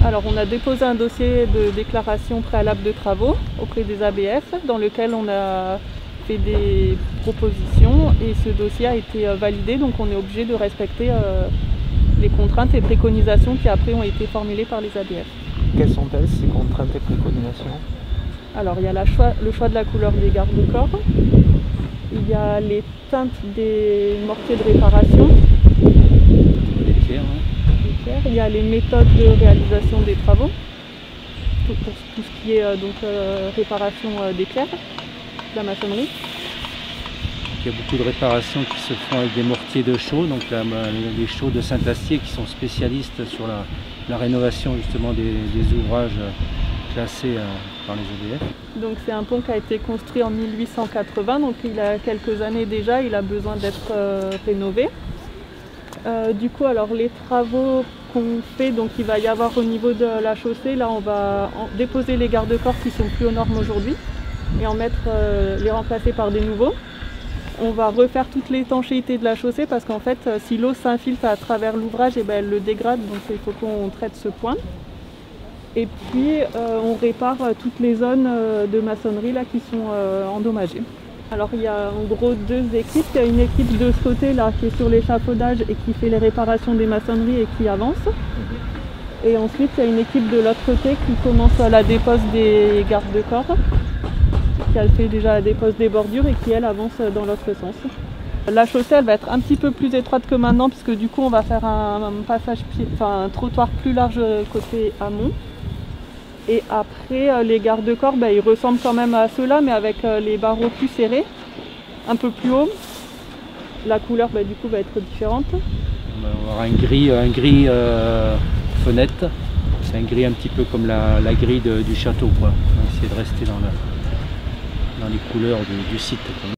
Alors on a déposé un dossier de déclaration préalable de travaux auprès des ABF dans lequel on a fait des propositions et ce dossier a été validé, donc on est obligé de respecter les contraintes et préconisations qui après ont été formulées par les ABF. Quelles sont-elles ces contraintes et préconisations? Alors il y a le choix de la couleur des garde-corps, il y a les teintes des mortiers de réparation, Les pierres, il y a les méthodes de réalisation des travaux, pour tout ce qui est réparation des pierres, de la maçonnerie. Il y a beaucoup de réparations qui se font avec des mortiers de chaux, donc les chaux de Saint-Astier qui sont spécialistes sur la rénovation justement des ouvrages classés par les ABF. Donc c'est un pont qui a été construit en 1880, donc il a quelques années déjà, il a besoin d'être rénové. Du coup, alors les travaux qu'on fait, donc il va y avoir au niveau de la chaussée, là on va déposer les garde-corps qui sont plus aux normes aujourd'hui et les remplacer par des nouveaux. On va refaire toute l'étanchéité de la chaussée parce qu'en fait, si l'eau s'infiltre à travers l'ouvrage, elle le dégrade, donc il faut qu'on traite ce point. Et puis on répare toutes les zones de maçonnerie là, qui sont endommagées. Alors il y a en gros deux équipes. Il y a une équipe de ce côté là qui est sur l'échafaudage et qui fait les réparations des maçonneries et qui avance. Et ensuite il y a une équipe de l'autre côté qui commence à la dépose des garde-corps, qui a fait déjà la dépose des bordures et qui elle avance dans l'autre sens. La chaussée elle va être un petit peu plus étroite que maintenant puisque du coup on va faire un un trottoir plus large côté amont. Et après les garde-corps ils ressemblent quand même à ceux-là mais avec les barreaux plus serrés, un peu plus haut. La couleur du coup va être différente. On va avoir un gris fenêtre, c'est un gris un petit peu comme la grille du château, quoi. On va essayer de rester dans les couleurs du site, quoi.